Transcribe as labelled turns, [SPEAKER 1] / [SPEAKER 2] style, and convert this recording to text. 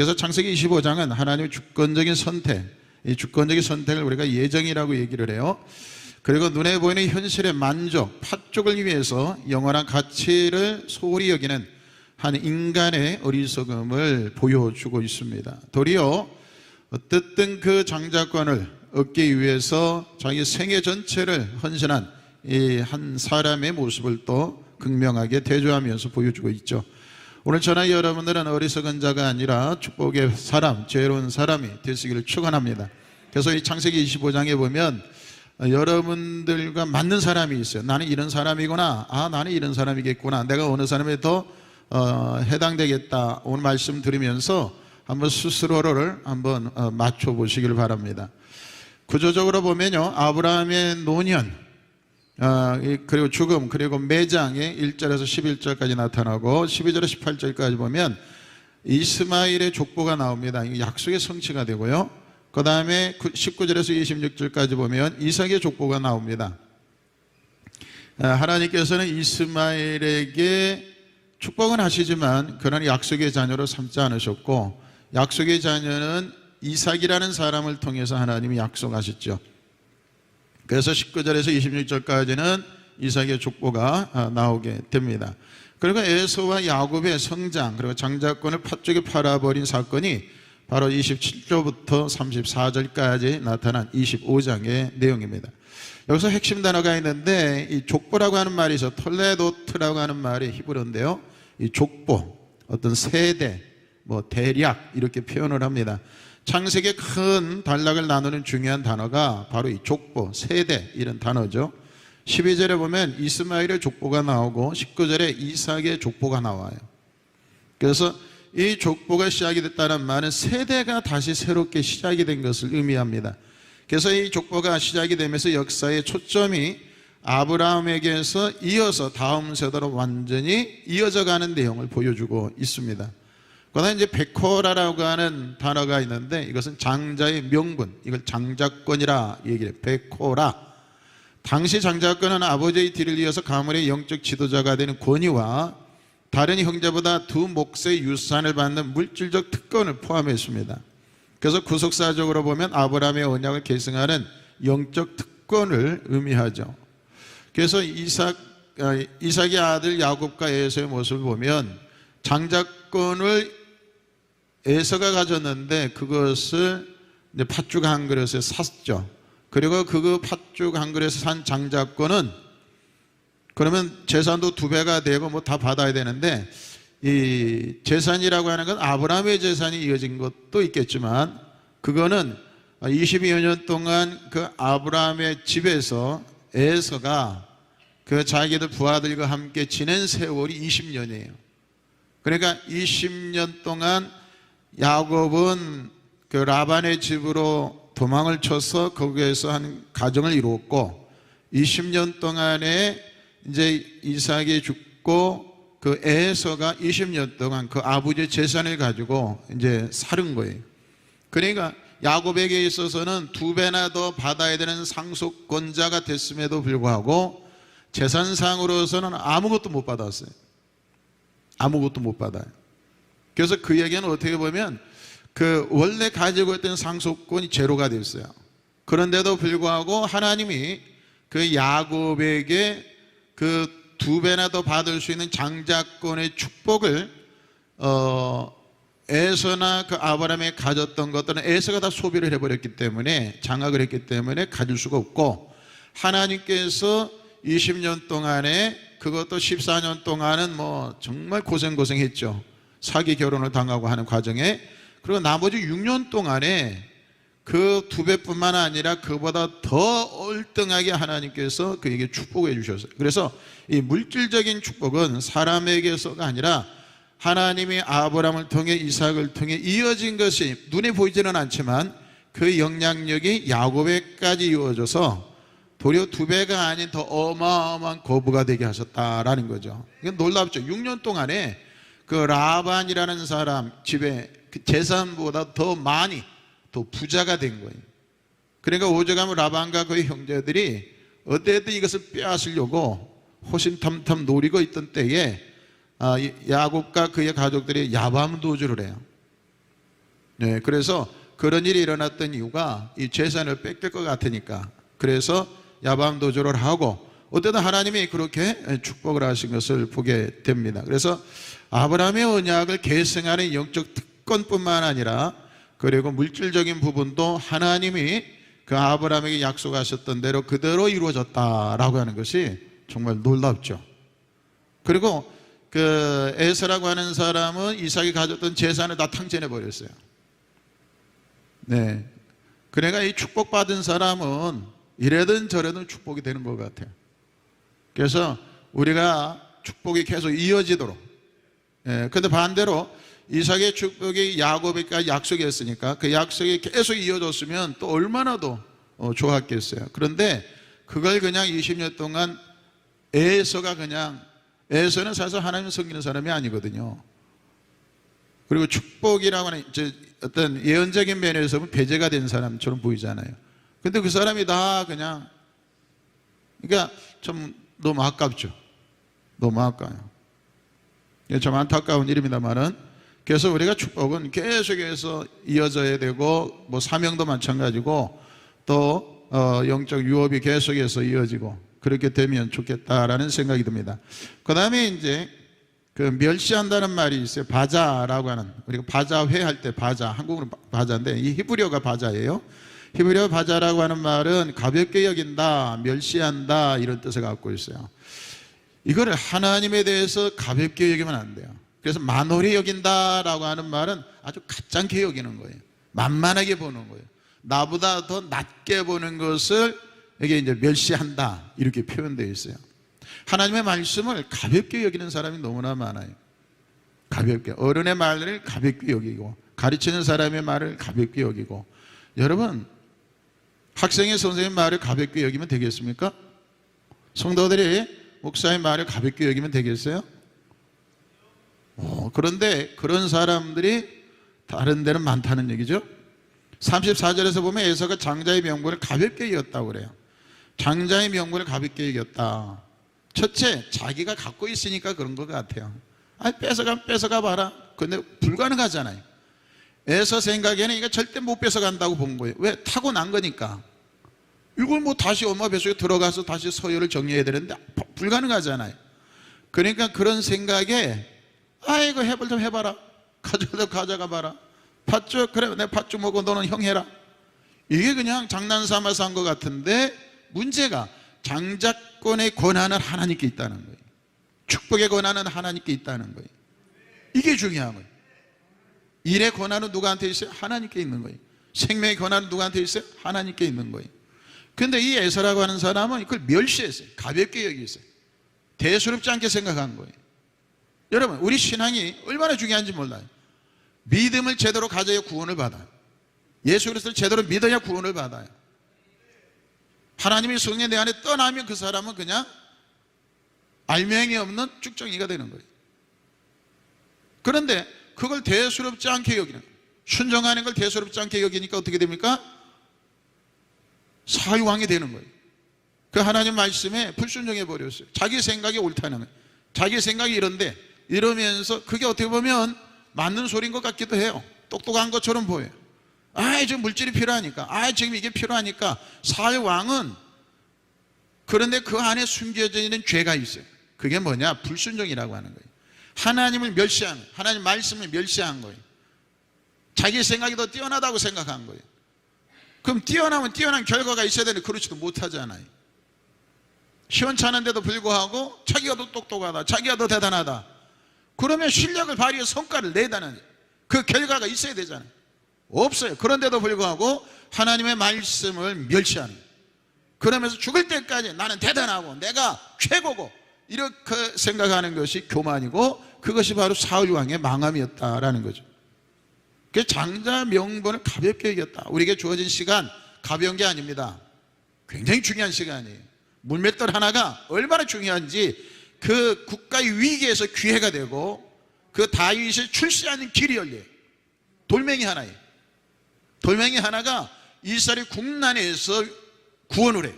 [SPEAKER 1] 그래서 창세기 25장은 하나님의 주권적인 선택, 이 주권적인 선택을 우리가 예정이라고 얘기를 해요. 그리고 눈에 보이는 현실의 만족, 팥죽을 위해서 영원한 가치를 소홀히 여기는 한 인간의 어리석음을 보여주고 있습니다. 도리어 어쨌든 그 장자권을 얻기 위해서 자기 생애 전체를 헌신한 이 한 사람의 모습을 또 극명하게 대조하면서 보여주고 있죠. 오늘 저나 여러분들은 어리석은 자가 아니라 축복의 사람, 지혜로운 사람이 되시기를 축원합니다. 그래서 이 창세기 25장에 보면 여러분들과 맞는 사람이 있어요. 나는 이런 사람이구나. 나는 이런 사람이겠구나. 내가 어느 사람에 더 해당되겠다. 오늘 말씀 들으면서 한번 스스로를 한번 맞춰 보시길 바랍니다. 구조적으로 보면요, 아브라함의 노년, 그리고 죽음, 그리고 매장의 1절에서 11절까지 나타나고 12절에서 18절까지 보면 이스마엘의 족보가 나옵니다. 약속의 성취가 되고요. 그 다음에 19절에서 26절까지 보면 이삭의 족보가 나옵니다. 하나님께서는 이스마엘에게 축복은 하시지만 그는 약속의 자녀로 삼지 않으셨고, 약속의 자녀는 이삭이라는 사람을 통해서 하나님이 약속하셨죠. 그래서 19절에서 26절까지는 이삭의 족보가 나오게 됩니다. 그리고 에서와 야곱의 성장, 그리고 장자권을 팥죽에 팔아버린 사건이 바로 27절부터 34절까지 나타난 25장의 내용입니다. 여기서 핵심 단어가 있는데, 이 족보라고 하는 말이 있어. 톨레도트라고 하는 말이 히브리어인데요, 이 족보, 어떤 세대, 대략 이렇게 표현을 합니다. 창세기의 큰 단락을 나누는 중요한 단어가 바로 이 족보, 세대 이런 단어죠. 12절에 보면 이스마엘의 족보가 나오고 19절에 이삭의 족보가 나와요. 그래서 이 족보가 시작이 됐다는 말은 세대가 다시 새롭게 시작이 된 것을 의미합니다. 그래서 이 족보가 시작이 되면서 역사의 초점이 아브라함에게서 이어서 다음 세대로 완전히 이어져 가는 내용을 보여주고 있습니다. 그다음에 이제 베코라라고 하는 단어가 있는데, 이것은 장자의 명분, 이걸 장자권이라 얘기해요. 베코라. 당시 장자권은 아버지의 뒤를 이어서 가문의 영적 지도자가 되는 권위와 다른 형제보다 두 몫의 유산을 받는 물질적 특권을 포함했습니다. 그래서 구속사적으로 보면 아브라함의 언약을 계승하는 영적 특권을 의미하죠. 그래서 이삭의 아들 야곱과 에서의 모습을 보면 장자권을 에서가 가졌는데 그것을 이제 팥죽 한 그릇에 샀죠. 그리고 그 팥죽 한 그릇에 산 장자권은 그러면 재산도 2배가 되고 다 받아야 되는데, 이 재산이라고 하는 건 아브라함의 재산이 이어진 것도 있겠지만 그거는 22여 년 동안 그 아브라함의 집에서 에서가 그 자기들 부하들과 함께 지낸 세월이 20년이에요. 그러니까 20년 동안 야곱은 그 라반의 집으로 도망을 쳐서 거기에서 한 가정을 이루었고, 20년 동안에 이제 이삭이 죽고 그 에서가 20년 동안 그 아버지의 재산을 가지고 이제 사는 거예요. 그러니까 야곱에게 있어서는 2배나 더 받아야 되는 상속권자가 됐음에도 불구하고 재산상으로서는 아무것도 못 받았어요. 아무것도 못 받아요. 그래서 그에게는 어떻게 보면 그 원래 가지고 있던 상속권이 제로가 됐어요. 그런데도 불구하고 하나님이 그 야곱에게 그 2배나 더 받을 수 있는 장자권의 축복을 에서나 그 아브라함이 가졌던 것들은 에서가 다 소비를 해버렸기 때문에, 장악을 했기 때문에 가질 수가 없고, 하나님께서 20년 동안에, 그것도 14년 동안은 정말 고생했죠. 사기 결혼을 당하고 하는 과정에. 그리고 나머지 6년 동안에 그 2배뿐만 아니라 그보다 더 얼등하게 하나님께서 그에게 축복해 주셨어요. 그래서 이 물질적인 축복은 사람에게서가 아니라 하나님이 아브라함을 통해 이삭을 통해 이어진 것이 눈에 보이지는 않지만 그 영향력이 야곱에까지 이어져서 도리어 2배가 아닌 더 어마어마한 거부가 되게 하셨다라는 거죠. 이건 놀랍죠. 6년 동안에 그 라반이라는 사람 집에 그 재산보다 더 많이, 더 부자가 된 거예요. 그러니까 오죽하면 라반과 그의 형제들이 어쨌든 이것을 빼앗으려고 호신탐탐 노리고 있던 때에 야곱과 그의 가족들이 야밤도주를 해요. 네, 그래서 그런 일이 일어났던 이유가 이 재산을 뺏길 것 같으니까. 그래서 야밤 도주를 하고 어쨌든 하나님이 그렇게 축복을 하신 것을 보게 됩니다. 그래서 아브라함의 언약을 계승하는 영적 특권뿐만 아니라 그리고 물질적인 부분도 하나님이 그 아브라함에게 약속하셨던 대로 그대로 이루어졌다라고 하는 것이 정말 놀랍죠. 그리고 그 에서라고 하는 사람은 이삭이 가졌던 재산을 다 탕진해 버렸어요. 네, 그러니까 이 축복받은 사람은 이래든 저래든 축복이 되는 것 같아요. 그래서 우리가 축복이 계속 이어지도록. 그런데 반대로 이삭의 축복이 야곱에게 약속했으니까 그 약속이 계속 이어졌으면 또 얼마나 더 좋았겠어요. 그런데 그걸 그냥 20년 동안 에서는 사실 하나님을 섬기는 사람이 아니거든요. 그리고 축복이라고 하는 어떤 예언적인 면에서 보면 배제가 된 사람처럼 보이잖아요. 근데 그 사람이 다 그냥, 그러니까 좀 너무 아깝죠. 너무 아까워요. 참 안타까운 일입니다만은, 그래서 우리가 축복은 계속해서 이어져야 되고, 뭐 사명도 마찬가지고, 또 영적 유업이 계속해서 이어지고 그렇게 되면 좋겠다라는 생각이 듭니다. 그 다음에 이제 그 멸시한다는 말이 있어요. 바자라고 하는, 우리가 바자회 할 때 바자, 한국어로 바자인데 이 히브리어가 바자예요. 히브리어 바자라고 하는 말은 가볍게 여긴다, 멸시한다 이런 뜻을 갖고 있어요. 이거를 하나님에 대해서 가볍게 여기면 안 돼요. 그래서 만홀히 여긴다라고 하는 말은 아주 가짱게 여기는 거예요. 만만하게 보는 거예요. 나보다 더 낮게 보는 것을 여기 이제 멸시한다 이렇게 표현되어 있어요. 하나님의 말씀을 가볍게 여기는 사람이 너무나 많아요. 가볍게, 어른의 말을 가볍게 여기고 가르치는 사람의 말을 가볍게 여기고. 여러분, 학생의 선생님 말을 가볍게 여기면 되겠습니까? 성도들이 목사의 말을 가볍게 여기면 되겠어요? 그런데 그런 사람들이 다른 데는 많다는 얘기죠. 34절에서 보면 에서가 장자의 명분을 가볍게 여겼다고 그래요. 장자의 명분을 가볍게 여겼다. 첫째, 자기가 갖고 있으니까 그런 것 같아요. 뺏어가 봐라. 근데 불가능하잖아요. 에서 생각에는 이거 절대 못 뺏어간다고 본 거예요. 왜? 타고난 거니까. 이걸 뭐 다시 엄마 뱃속에 들어가서 다시 서열을 정리해야 되는데 불가능하잖아요. 그러니까 그런 생각에 아이고 해볼 좀 해봐라. 가져가 봐라. 팥죽, 그래 내 팥죽 먹고 너는 형 해라. 이게 그냥 장난삼아서 한 것 같은데, 문제가 장자권의 권한은 하나님께 있다는 거예요. 축복의 권한은 하나님께 있다는 거예요. 이게 중요한 거예요. 일의 권한은 누구한테 있어요? 하나님께 있는 거예요. 생명의 권한은 누구한테 있어요? 하나님께 있는 거예요. 그런데 이 에서라고 하는 사람은 그걸 멸시했어요. 가볍게 여기했어요. 대수롭지 않게 생각한 거예요. 여러분, 우리 신앙이 얼마나 중요한지 몰라요. 믿음을 제대로 가져야 구원을 받아요. 예수 그리스도를 제대로 믿어야 구원을 받아요. 하나님의 성령 내 안에 떠나면 그 사람은 그냥 알맹이 없는 쭉정이가 되는 거예요. 그런데 그걸 대수롭지 않게 여기는 거예요. 순종하는 걸 대수롭지 않게 여기니까 어떻게 됩니까? 사유왕이 되는 거예요. 그 하나님 말씀에 불순종해 버렸어요. 자기 생각이 옳다는 거예요. 자기 생각이 이런데, 이러면서 그게 어떻게 보면 맞는 소리인 것 같기도 해요. 똑똑한 것처럼 보여요. 지금 물질이 필요하니까, 지금 이게 필요하니까. 사유왕은, 그런데 그 안에 숨겨져 있는 죄가 있어요. 그게 뭐냐? 불순종이라고 하는 거예요. 하나님을 멸시한, 하나님 말씀을 멸시한 거예요. 자기 생각이 더 뛰어나다고 생각한 거예요. 그럼 뛰어나면 뛰어난 결과가 있어야 되는데 그렇지도 못하잖아요. 시원찮은데도 불구하고 자기가 더 똑똑하다, 자기가 더 대단하다. 그러면 실력을 발휘해 성과를 내다는 그 결과가 있어야 되잖아요. 없어요. 그런데도 불구하고 하나님의 말씀을 멸시하는 거예요. 그러면서 죽을 때까지 나는 대단하고 내가 최고고 이렇게 생각하는 것이 교만이고, 그것이 바로 사울왕의 망함이었다라는 거죠. 그 장자 명분을 가볍게 여겼다. 우리에게 주어진 시간 가벼운 게 아닙니다. 굉장히 중요한 시간이에요. 물맷돌 하나가 얼마나 중요한지, 그 국가의 위기에서 기회가 되고 그 다윗을 출세하는 길이 열려요. 돌멩이 하나에, 돌멩이 하나가 이스라엘 국난에서 구원을 해요.